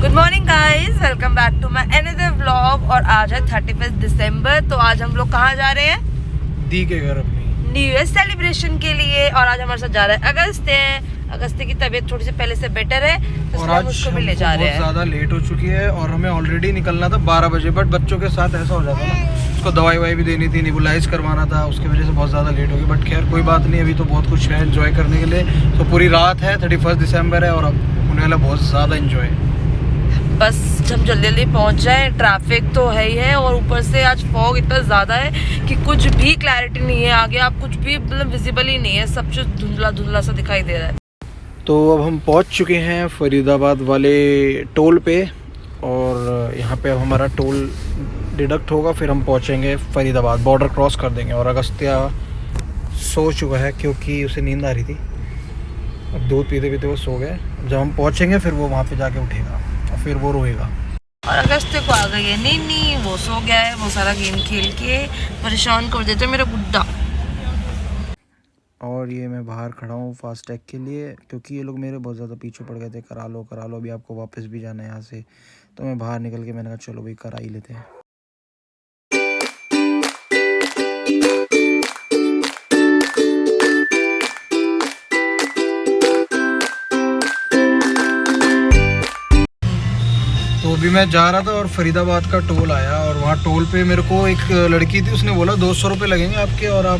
Good morning guys, welcome back to my another vlog. और आज है 31 दिसंबर। तो आज हम लोग कहाँ जा रहे हैं? दी के घर अपनी न्यू ईयर सेलिब्रेशन के लिए। और आज हमारे साथ जा रहा है अगस्त की तबीयत थोड़ी सी पहले से बेटर है, तो और हम आज उसको भी ले जा रहे हैं। बहुत ज़्यादा लेट हो चुकी है और हमें ऑलरेडी निकलना था 12 बजे। बट बच्चों के साथ ऐसा हो जाता है ना, उसको दवाई वाई भी देनी थी, निबुलाइज करवाना था, उसकी वजह से बहुत ज़्यादा लेट हो गई। बट खैर कोई बात नहीं, अभी तो बहुत कुछ है एंजॉय करने के लिए। तो पूरी रात है, 31 दिसंबर है और अब होने वाला बहुत ज़्यादा इन्जॉय। बस हम जल्दी जल्दी पहुंच जाए। ट्रैफिक तो है ही है और ऊपर से आज फॉग इतना ज़्यादा है कि कुछ भी क्लैरिटी नहीं है आगे। आप कुछ भी मतलब विजिबल ही नहीं है, सब कुछ धुंधला धुंधला सा दिखाई दे रहा है। तो अब हम पहुंच चुके हैं फरीदाबाद वाले टोल पे और यहाँ पे अब हमारा टोल डिडक्ट होगा, फिर हम पहुंचेंगे फरीदाबाद, बॉर्डर क्रॉस कर देंगे। और अगस्त्या सो चुका है क्योंकि उसे नींद आ रही थी। अब दूध पीते पीते वो सो गए। जब हम पहुंचेंगे फिर वो वहाँ पे जाके उठेगा और फिर वो रोएगा। और अगस्त को आ गई है नीनी, वो सो गया है, वो सारा गेम खेल के परेशान कर देते मेरा गुड्डा। और ये मैं बाहर खड़ा हूँ फास्टैग के लिए क्योंकि ये लोग मेरे बहुत ज़्यादा पीछे पड़ गए थे, करा लो अभी आपको वापस भी जाना है यहाँ से। तो मैं बाहर निकल के मैंने कहा चलो भाई करा ही लेते हैं। तो अभी मैं जा रहा था और फरीदाबाद का टोल आया और वहाँ टोल पे मेरे को एक लड़की थी, उसने बोला 200 रुपये लगेंगे आपके और आप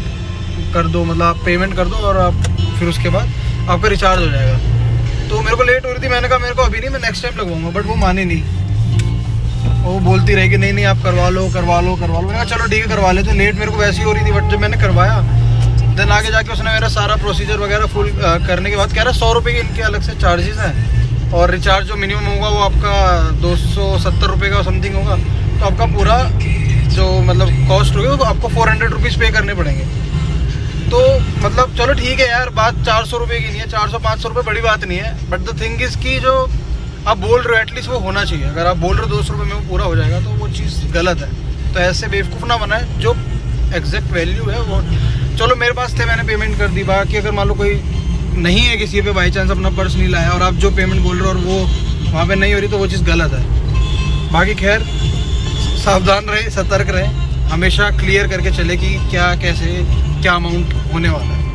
कर दो, मतलब आप पेमेंट कर दो और आप फिर उसके बाद आपका रिचार्ज हो जाएगा। तो मेरे को लेट हो रही थी, मैंने कहा मेरे को अभी नहीं, मैं नेक्स्ट टाइम लगवाऊंगा। बट वो मानी नहीं, वो बोलती रही कि नहीं नहीं आप करवा लो। मैंने कहा चलो ठीक है करवा लेते। लेट मेरे को वैसी हो रही थी, बट जब मैंने करवाया देन आगे जाके उसने मेरा सारा प्रोसीजर वगैरह फुल करने के बाद कह रहा 100 रुपये के इनके अलग से चार्जेस हैं और रिचार्ज जो मिनिमम होगा वो आपका 270 रुपये का समथिंग होगा। तो आपका पूरा जो मतलब कॉस्ट होगी वो आपको 400 रुपीज़ पे करने पड़ेंगे। तो मतलब चलो ठीक है यार, बात 400 रुपये की नहीं है, 400-500 रुपये बड़ी बात नहीं है। बट द थिंग इज़ कि जो आप बोल रहे हो एटलीस्ट वो होना चाहिए। अगर आप बोल रहे हो 200 रुपये में वो पूरा हो जाएगा तो वो चीज़ गलत है। तो ऐसे बेवकूफ़ ना बनाए, जो एग्जैक्ट वैल्यू है वो चलो मेरे पास थे, मैंने पेमेंट कर दी। बाकी अगर मान लो कोई नहीं है किसी पे, बाई चांस अपना पर्स नहीं लाया और आप जो पेमेंट बोल रहे हो और वो वहाँ पे नहीं हो रही तो वो चीज़ गलत है। बाकी खैर सावधान रहे, सतर्क रहे, हमेशा क्लियर करके चले कि क्या कैसे क्या अमाउंट होने वाला है।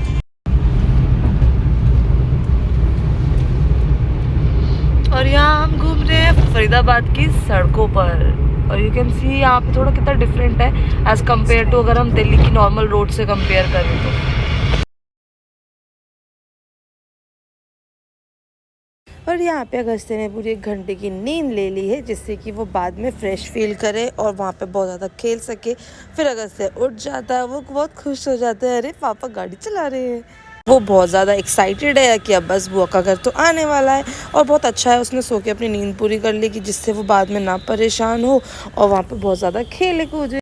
और यहाँ हम घूम रहे हैं फरीदाबाद की सड़कों पर और यू कैन सी यहाँ पे थोड़ा कितना डिफरेंट है एज कम्पेयर टू अगर हम दिल्ली की नॉर्मल रोड से कंपेयर करें तो। और यहाँ पे अगस्त्य ने पूरी 1 घंटे की नींद ले ली है जिससे कि वो बाद में फ्रेश फील करे और वहाँ पे बहुत ज़्यादा खेल सके। फिर अगस्त्य उठ जाता है, वो बहुत खुश हो जाता है, अरे पापा गाड़ी चला रहे हैं। वो बहुत ज़्यादा एक्साइटेड है कि अब बस बुआ का घर तो आने वाला है। और बहुत अच्छा है उसने सो के अपनी नींद पूरी कर ली कि जिससे वो बाद में ना परेशान हो और वहाँ पे बहुत ज़्यादा खेले कूदे।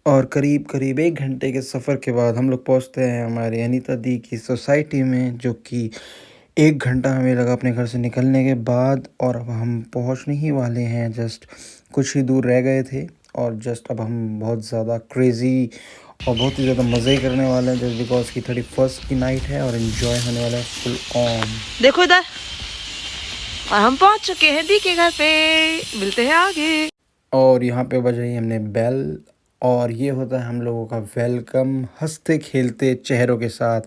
और करीब 1 घंटे के सफ़र के बाद हम लोग पहुँचते हैं हमारे अनीता दी की सोसाइटी में, जो कि 1 घंटा हमें लगा अपने घर से निकलने के बाद। और अब हम पहुँचने ही वाले हैं, जस्ट कुछ ही दूर रह गए थे। और जस्ट अब हम बहुत ज़्यादा क्रेज़ी और बहुत ही ज़्यादा मज़े करने वाले हैं, जस्ट बिकॉज की 31 की नाइट है और इन्जॉय होने वाला है फुल ऑन। देखो इधर, और हम पहुँच चुके हैं दी के घर पे, मिलते हैं आगे। और यहाँ पे बजाई हमने बेल और ये होता है हम लोगों का वेलकम, हंसते खेलते चेहरों के साथ।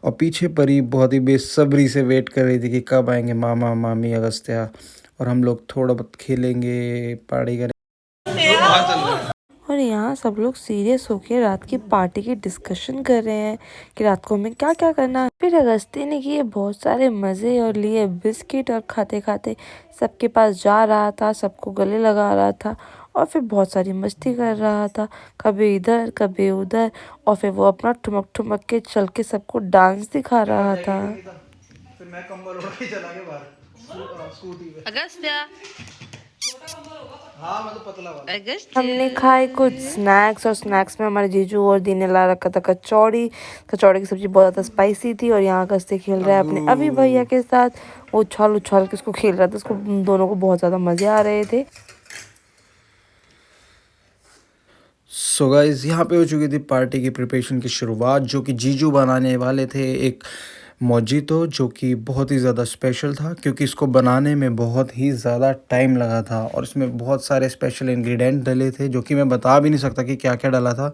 और पीछे परी बहुत ही बेसब्री से वेट कर रही थी कि कब आएंगे मामा मामी अगस्त्या और हम लोग थोड़ा बहुत खेलेंगे, पार्टी करेंगे। और यहाँ सब लोग सीरियस होके रात की पार्टी की डिस्कशन कर रहे हैं कि रात को हमें क्या क्या करना है। फिर अगस्ती ने किए बहुत सारे मज़े और लिए बिस्किट और खाते खाते सबके पास जा रहा था, सबको गले लगा रहा था और फिर बहुत सारी मस्ती कर रहा था, कभी इधर कभी उधर। और फिर वो अपना ठुमक ठुमक के चल के सबको डांस दिखा रहा था। फिर मैं कंबल ओढ़ के चला गया बाहर स्कूटी पे। अगस्त्या, हाँ मैं तो पतला वाला। हमने खाए कुछ स्नैक्स और स्नैक्स में हमारे जीजू और दी ने ला रखा था कचौड़ी की सब्जी बहुत ज़्यादा स्पाइसी थी। और यहाँ अगस्त्य खेल रहा है अपने अभी भैया के साथ, वो उछाल के उसको खेल रहा था, उसको दोनों को बहुत ज़्यादा मज़े आ रहे थे। सो गाइस यहाँ पे हो चुकी थी पार्टी की प्रिपरेशन की शुरुआत, जो कि जीजू बनाने वाले थे एक मोजितो, जो कि बहुत ही ज़्यादा स्पेशल था क्योंकि इसको बनाने में बहुत ही ज़्यादा टाइम लगा था और इसमें बहुत सारे स्पेशल इंग्रेडिएंट डले थे जो कि मैं बता भी नहीं सकता कि क्या-क्या डाला था।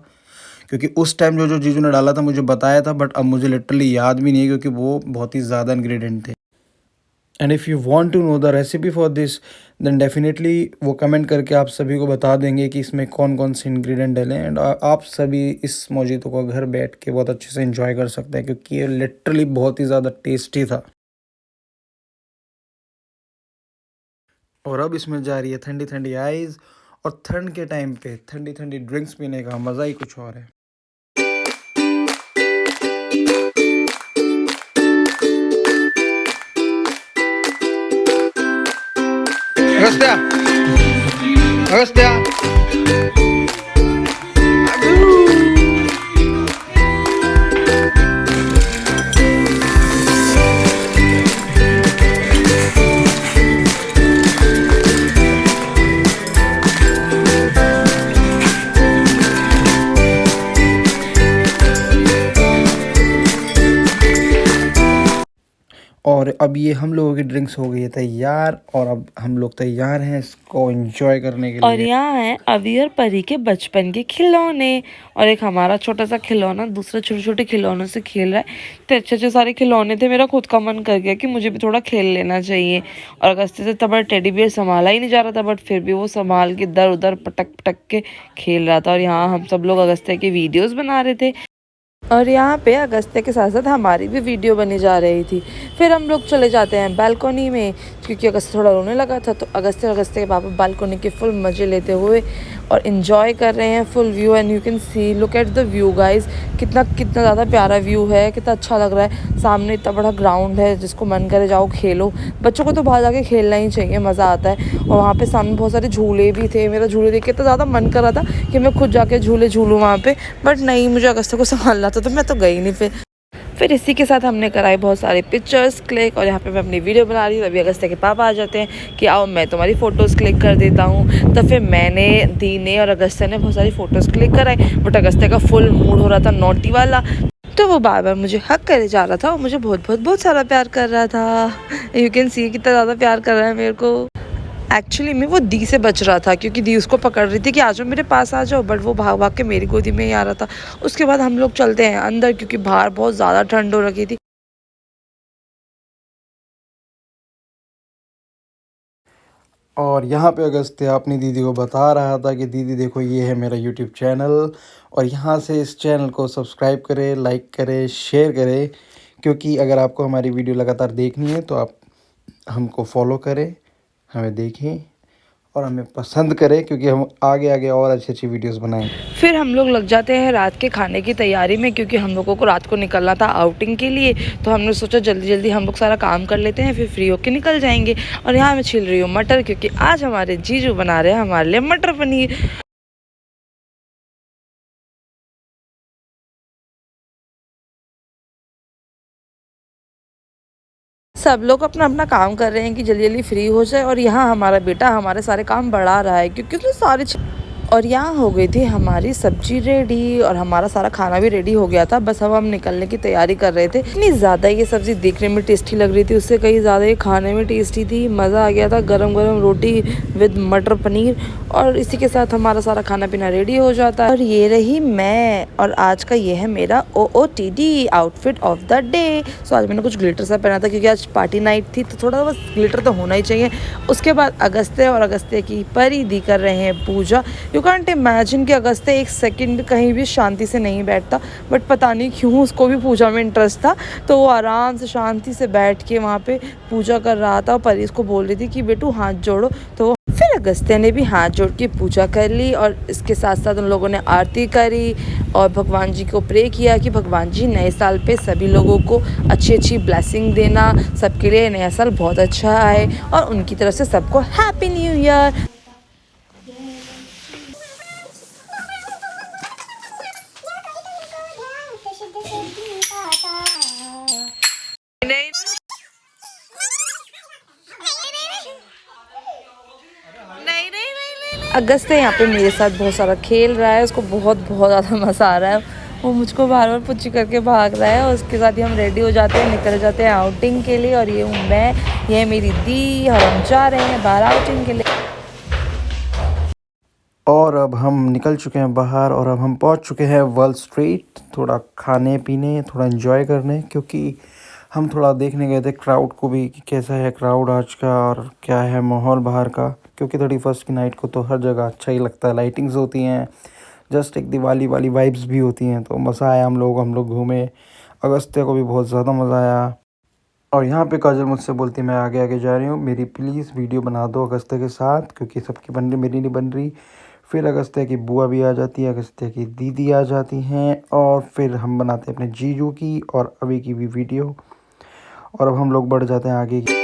क्योंकि उस टाइम जो-जो जीजू ने डाला था मुझे बताया था, बट अब मुझे लिटरली याद भी नहीं है क्योंकि वो बहुत ही ज़्यादा इंग्रेडिएंट थे। And if you want to know the recipe for this, then definitely वो कमेंट करके आप सभी को बता देंगे कि इसमें कौन-कौन से इंग्रेडिएंट डले हैं। एंड आप सभी इस मोजितो को घर बैठ के बहुत अच्छे से एंजॉय कर सकते हैं क्योंकि ये लिटरली बहुत ही ज़्यादा टेस्टी था। और अब इसमें जा रही है ठंडी-ठंडी आइस, और ठंड के टाइम पे ठंडी-ठंडी ड्रिंक्स पीने का मज़ा ही कुछ और है। अगस्त्या, अगस्त्या। और अब ये हम लोगों की ड्रिंक्स हो गई है तैयार, और अब हम लोग तैयार हैं इसको एंजॉय करने के और लिए। यहाँ है अवी और परी के बचपन के खिलौने, और एक हमारा छोटा सा खिलौना दूसरे छोटे छोटे खिलौनों से खेल रहा है। तो अच्छे अच्छे सारे खिलौने थे, मेरा खुद का मन कर गया कि मुझे भी थोड़ा खेल लेना चाहिए। और अगस्त्य से तब टेडी बियर संभाला ही नहीं जा रहा था, बट फिर भी वो संभाल के इधर उधर पटक पटक के खेल रहा था। और यहाँ हम सब लोग अगस्त्य के वीडियोस बना रहे थे, और यहाँ पे अगस्त्य के साथ साथ हमारी भी वीडियो बनी जा रही थी। फिर हम लोग चले जाते हैं बालकोनी में, क्योंकि अगस्त्य थोड़ा रोने लगा था। तो अगस्त्य और अगस्त्य के पापा बालकोनी के फुल मज़े लेते हुए और इन्जॉय कर रहे हैं full view. And you can see, look at the view guys, कितना कितना ज़्यादा प्यारा व्यू है, कितना अच्छा लग रहा है। सामने इतना बड़ा ग्राउंड है, जिसको मन करे जाओ खेलो। बच्चों को तो बाहर जाके खेलना ही चाहिए, मज़ा आता है। और वहाँ पे सामने बहुत सारे झूले भी थे। मेरा झूले देख के इतना ज़्यादा मन कर रहा था कि मैं खुद जाके झूले झूलूँ वहाँ पे, बट नहीं, मुझे अगस्त्य को संभालना था तो मैं तो गई नहीं। फिर इसी के साथ हमने कराए बहुत सारे पिक्चर्स क्लिक, और यहाँ पे मैं अपनी वीडियो बना रही हूँ। तभी अगस्त्य के पापा आ जाते हैं कि आओ मैं तुम्हारी फ़ोटोज़ क्लिक कर देता हूँ। तो फिर मैंने, दी ने और अगस्त्य ने बहुत सारी फ़ोटोज़ क्लिक कराई, बट अगस्त्य का फुल मूड हो रहा था नोटी वाला, तो वो बार बार मुझे हक करे जा रहा था और मुझे बहुत बहुत बहुत सारा प्यार कर रहा था। यू कैन सी कितना ज़्यादा प्यार कर रहा है मेरे को। एक्चुअली में वो दी से बच रहा था, क्योंकि दी उसको पकड़ रही थी कि आ जाओ मेरे पास आ जाओ, बट वो भाग भाग के मेरी गोदी में ही आ रहा था। उसके बाद हम लोग चलते हैं अंदर, क्योंकि बाहर बहुत ज़्यादा ठंड हो रखी थी। और यहाँ पे अगस्त्य अपनी दीदी को बता रहा था कि दीदी देखो ये है मेरा यूट्यूब चैनल, और यहाँ से इस चैनल को सब्सक्राइब करें, लाइक करें, शेयर करें, क्योंकि अगर आपको हमारी वीडियो लगातार देखनी है तो आप हमको फॉलो करें, हमें देखें और हमें पसंद करें, क्योंकि हम आगे आगे और अच्छी अच्छी वीडियोस बनाएं। फिर हम लोग लग जाते हैं रात के खाने की तैयारी में, क्योंकि हम लोगों को रात को निकलना था आउटिंग के लिए। तो हमने सोचा जल्दी जल्दी हम लोग सारा काम कर लेते हैं, फिर फ्री होके निकल जाएंगे। और यहाँ मैं छील रही हूँ मटर, क्योंकि आज हमारे जीजू बना रहे हैं हमारे लिए मटर पनीर। सब लोग अपना अपना काम कर रहे हैं कि जल्दी जल्दी फ्री हो जाए। और यहाँ हमारा बेटा हमारे सारे काम बढ़ा रहा है, क्योंकि उसने सारे और यहाँ हो गई थी हमारी सब्जी रेडी, और हमारा सारा खाना भी रेडी हो गया था। बस अब हम निकलने की तैयारी कर रहे थे। इतनी ज़्यादा ये सब्ज़ी देखने में टेस्टी लग रही थी, उससे कहीं ज़्यादा ये खाने में टेस्टी थी। मज़ा आ गया था, गरम गरम रोटी विद मटर पनीर। और इसी के साथ हमारा सारा खाना पीना रेडी हो जाता है। और ये रही मैं, और आज का ये है मेरा OOTD outfit of the day. So आज मैंने कुछ ग्लिटर सा पहना था, क्योंकि आज पार्टी नाइट थी, तो थोड़ा बस ग्लिटर तो होना ही चाहिए। उसके बाद अगस्त्य और अगस्त्य की परी दी कर रहे हैं पूजा। यू कांट इमेजिन कि अगस्त्य एक सेकंड कहीं भी शांति से नहीं बैठता, बट पता नहीं क्यों उसको भी पूजा में इंटरेस्ट था। तो वो आराम से शांति से बैठ के वहाँ पे पूजा कर रहा था। और परी उसको बोल रही थी कि बेटू हाथ जोड़ो, तो फिर अगस्त्य ने भी हाथ जोड़ के पूजा कर ली। और इसके साथ साथ उन लोगों ने आरती करी और भगवान जी को प्रे किया कि भगवान जी नए साल पे सभी लोगों को अच्छी अच्छी ब्लेसिंग देना, सबके लिए नया साल बहुत अच्छा आए, और उनकी तरफ से सबको हैप्पी न्यू ईयर। अगस्त्य यहाँ पे मेरे साथ बहुत सारा खेल रहा है, उसको बहुत बहुत ज़्यादा मज़ा आ रहा है। वो मुझको बार बार पुच्ची करके भाग रहा है। उसके साथ ही हम रेडी हो जाते हैं, निकल जाते हैं आउटिंग के लिए। और ये हूँ मैं, ये है मेरी दी, और हम जा रहे हैं बाहर आउटिंग के लिए। और अब हम निकल चुके हैं बाहर और अब हम पहुंच चुके हैं वर्ल्ड स्ट्रीट, थोड़ा खाने पीने, थोड़ा एंजॉय करने, क्योंकि हम थोड़ा देखने गए थे क्राउड को भी कि कैसा है क्राउड आज का और क्या है माहौल बाहर का। क्योंकि 31st की नाइट को तो हर जगह अच्छा ही लगता है, लाइटिंग्स होती हैं, जस्ट एक दिवाली वाली वाइब्स भी होती हैं, तो मज़ा आया। हम लोग घूमे, अगस्त्य को भी बहुत ज़्यादा मज़ा आया। और यहाँ पे काजल मुझसे बोलती मैं आगे आगे जा रही हूँ, मेरी प्लीज़ वीडियो बना दो अगस्त्य के साथ, क्योंकि सबकी बन रही, मेरी नहीं बन रही। फिर अगस्त्य की बुआ भी आ जाती है, अगस्त्य की दीदी आ जाती हैं, और फिर हम बनाते हैं अपने जीजू की और अभी की भी वीडियो। और अब हम लोग बढ़ जाते हैं आगे की।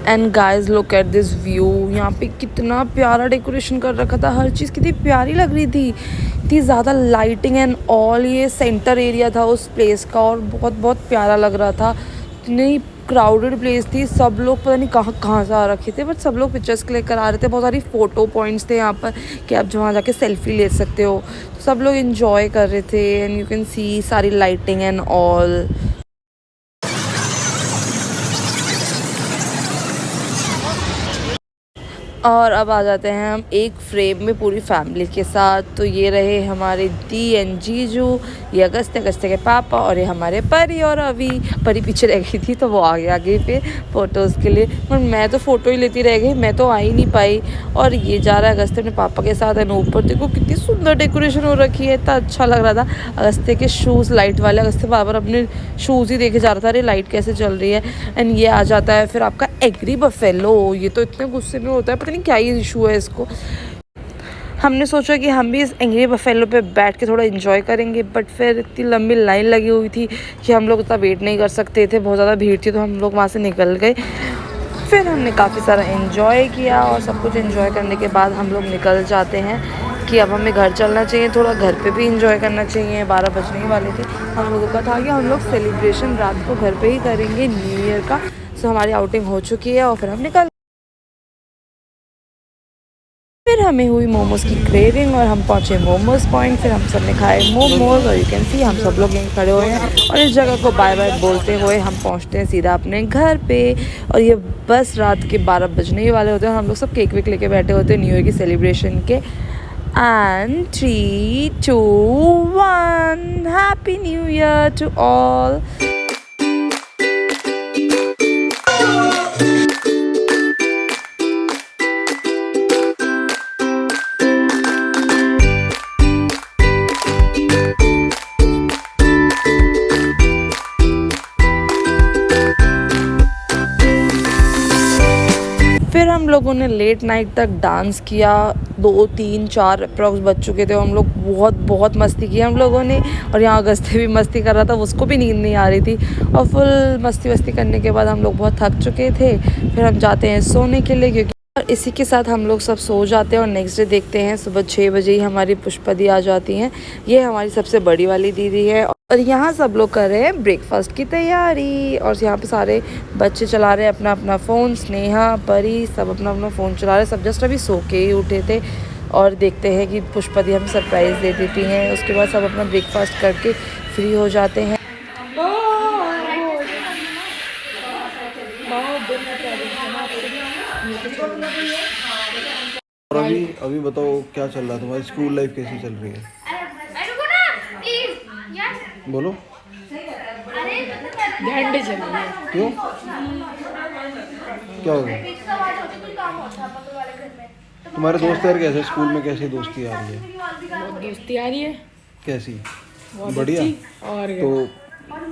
And guys look at this view. यहाँ पे कितना प्यारा डेकोरेशन कर रखा था, हर चीज़ कितनी प्यारी लग रही थी, इतनी ज़्यादा लाइटिंग एंड ऑल। ये सेंटर एरिया था उस प्लेस का और बहुत बहुत प्यारा लग रहा था। इतनी क्राउडेड प्लेस थी, सब लोग पता नहीं कहाँ कहाँ से आ रखे थे, बट सब लोग पिक्चर्स क्लिक करा रहे थे। बहुत सारी फ़ोटो पॉइंट्स थे यहाँ पर कि आप जहाँ जाके सेल्फी ले सकते हो। तो सब लोग इन्जॉय कर रहे थे एंड यू कैन सी सारी लाइटिंग एंड ऑल। और अब आ जाते हैं हम एक फ्रेम में पूरी फैमिली के साथ। तो ये रहे हमारे दी एंड जीजू, ये अगस्त्य के पापा, और ये हमारे परी और अभी। परी पीछे रह गई थी तो वो आगे पे फ़ोटोज़ के लिए, पर मैं तो फ़ोटो ही लेती रह गई, मैं तो आ ही नहीं पाई। और ये जा रहा है अगस्त्य अपने पापा के साथ एंड ऊपर देखो कितनी सुंदर डेकोरेशन हो रखी है, इतना अच्छा लग रहा था। अगस्त्य के शूज़ लाइट वाले, अगस्त्य बार अपने शूज़ ही देखे जा रहा था, अरे लाइट कैसे चल रही है। एंड ये आ जाता है फिर आपका एग्री बफेलो। ये तो इतने गुस्से में होता है, पता नहीं क्या ही इशू है इसको। हमने सोचा कि हम भी इस एंग्री बफेलो पे बैठ के थोड़ा इन्जॉय करेंगे, बट फिर इतनी लंबी लाइन लगी हुई थी कि हम लोग उतना वेट नहीं कर सकते थे, बहुत ज़्यादा भीड़ थी, तो हम लोग वहाँ से निकल गए। फिर हमने काफ़ी सारा इन्जॉय किया और सब कुछ इन्जॉय करने के बाद हम लोग निकल जाते हैं कि अब हमें घर चलना चाहिए, थोड़ा घर पे भी इंजॉय करना चाहिए। 12 बजने ही वाले थे, हम लोगों का था कि हम लोग सेलिब्रेशन रात को घर पे ही करेंगे न्यू ईयर का। सो हमारी आउटिंग हो चुकी है और फिर हम निकल। फिर हमें हुई मोमोज की क्रेविंग और हम पहुंचे मोमोज पॉइंट। फिर हम सब ने खाए मोमोज और यू कैन सी हम सब लोग यहीं खड़े हुए हैं और इस जगह को बाय बाय बोलते हुए हम पहुंचते हैं सीधा अपने घर पे। और ये बस रात के 12 बजने ही वाले होते हैं और हम लोग सब केक वेक लेके बैठे होते हैं न्यू ईयर की सेलिब्रेशन के। And 3, 2, 1 happy new year to all. फिर हम लोगों ने लेट नाइट तक डांस किया, 2, 3, 4 अप्रॉक्स बज चुके थे। हम लोग बहुत मस्ती की हम लोगों ने। और यहाँ अगस्त्य भी मस्ती कर रहा था, उसको भी नींद नहीं आ रही थी। और फुल मस्ती करने के बाद हम लोग बहुत थक चुके थे। फिर हम जाते हैं सोने के लिए, क्योंकि और इसी के साथ हम लोग सब सो जाते हैं। और नेक्स्ट डे देखते हैं सुबह 6 बजे ही हमारी पुष्पा दी आ जाती हैं। ये हमारी सबसे बड़ी वाली दीदी है। और यहाँ सब लोग कर रहे हैं ब्रेकफास्ट की तैयारी। और यहाँ पे सारे बच्चे चला रहे हैं अपना अपना फ़ोन, स्नेहा, परी सब अपना अपना फ़ोन चला रहे हैं। सब जस्ट अभी सो के ही उठे थे। और देखते हैं कि पुष्पा दी हमें सरप्राइज़ दे देती हैं। उसके बाद सब अपना ब्रेकफास्ट करके फ्री हो जाते हैं। और अभी बताओ क्या चल रहा है, तुम्हारी स्कूल लाइफ कैसी चल रही है? बोलो। क्यों, क्या हो गया? तुम्हारे दोस्त यार कैसे, स्कूल में कैसी दोस्ती आ रही है? बहुत दोस्ती आ रही है। कैसी? बहुत बढ़िया। अच्छी। और तो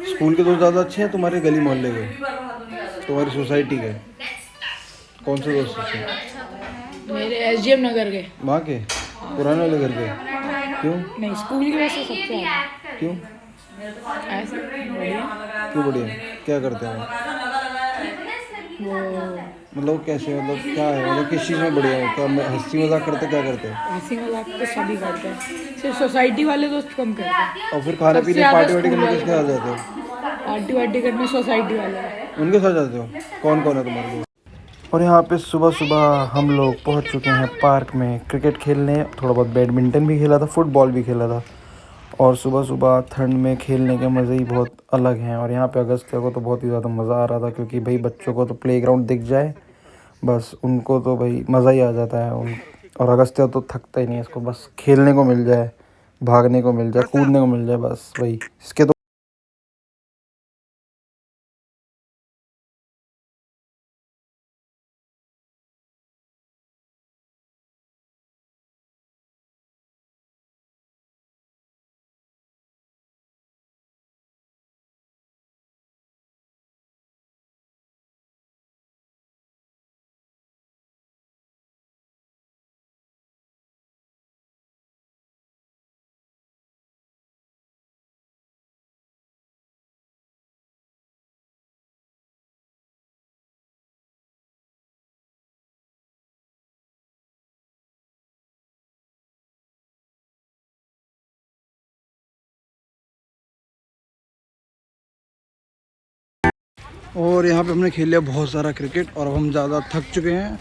स्कूल के दोस्त ज़्यादा अच्छे हैं तुम्हारे गली मोहल्ले के? तुम्हारी सोसाइटी के कौन से दोस्त थे? मेरे SGM नगर के। वहाँ के पुराने वाले घर के? क्यों? नहीं, स्कूल की वजह से सबसे ज़्यादा। क्यों? ऐसे बढ़िया। क्यों बढ़िया? क्या करते हैं वो मतलब कैसे, मतलब क्या है, मतलब किस चीज़ में बढ़िया है? क्या हंसी मजाक करते, क्या करते हैं? हंसी मजाक तो सभी करते हैं, सिर्फ सोसाइटी वाले दोस्त कम करते हैं। और फिर खाने पीने पार्टी वार्टी करने किसके साथ जाते हो? पार्टी वार्टी करने सोसाइटी वाले हैं। उनके साथ जाते हो? कौन कौन है तुम्हारे दोस्त? और यहाँ पे सुबह सुबह हम लोग पहुँच चुके हैं पार्क में क्रिकेट खेलने। थोड़ा बहुत बैडमिंटन भी खेला था, फुटबॉल भी खेला था। और सुबह सुबह ठंड में खेलने के मज़े ही बहुत अलग हैं। और यहाँ पे अगस्त्य को तो बहुत ही ज़्यादा मज़ा आ रहा था, क्योंकि भाई बच्चों को तो प्लेग्राउंड दिख जाए बस उनको तो भाई मज़ा ही आ जाता है। और अगस्त्य तो थकता ही नहीं है, इसको बस खेलने को मिल जाए, भागने को मिल जाए, कूदने को मिल जाए, बस वही इसके तो। और यहाँ पे हमने खेल लिया बहुत सारा क्रिकेट और अब हम ज़्यादा थक चुके हैं।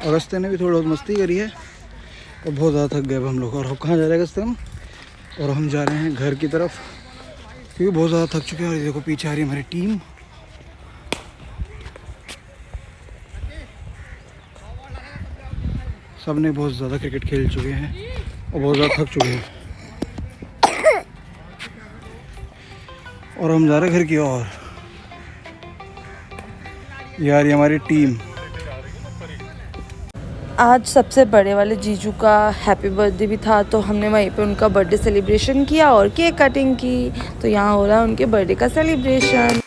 अगस्त्य ने भी थोड़ी बहुत मस्ती करी है और बहुत ज़्यादा थक गए अब हम लोग। और कहाँ जा रहे हैं अगस्त्य हम? और हम जा रहे हैं घर की तरफ, क्योंकि बहुत ज़्यादा थक चुके हैं। और ये देखो पीछे आ रही है हमारी टीम। सब ने बहुत ज़्यादा क्रिकेट खेल चुके हैं और बहुत ज़्यादा थक चुके हैं। और हम जा रहे हैं घर की ओर। यार ये हमारी टीम। आज सबसे बड़े वाले जीजू का हैप्पी बर्थडे भी था, तो हमने वहीं पे उनका बर्थडे सेलिब्रेशन किया और केक कटिंग की। तो यहाँ हो रहा है उनके बर्थडे का सेलिब्रेशन।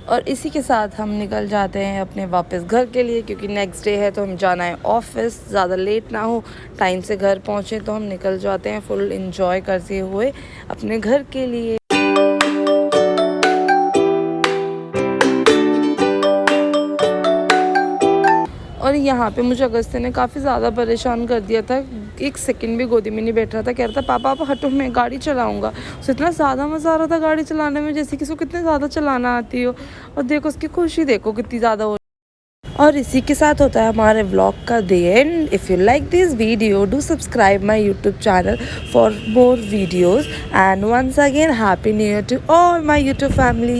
और इसी के साथ हम निकल जाते हैं अपने वापस घर के लिए, क्योंकि नेक्स्ट डे है तो हम जाना है ऑफिस। ज़्यादा लेट ना हो, टाइम से घर पहुँचे, तो हम निकल जाते हैं फुल एंजॉय करते हुए अपने घर के लिए। और यहाँ पे मुझे अगस्त्य ने काफ़ी ज़्यादा परेशान कर दिया था। एक सेकंड भी गोदी में नहीं बैठ रहा था, कह रहा था पापा आप हटो मैं गाड़ी चलाऊंगा। उसे इतना ज़्यादा मज़ा आ रहा था गाड़ी चलाने में, जैसे किसी को कितने ज़्यादा चलाना आती हो। और देखो उसकी खुशी देखो कितनी ज़्यादा हो। और इसी के साथ होता है हमारे व्लॉग का the end. If you like this video do subscribe my YouTube channel for more videos. And once again happy new year to all my YouTube family.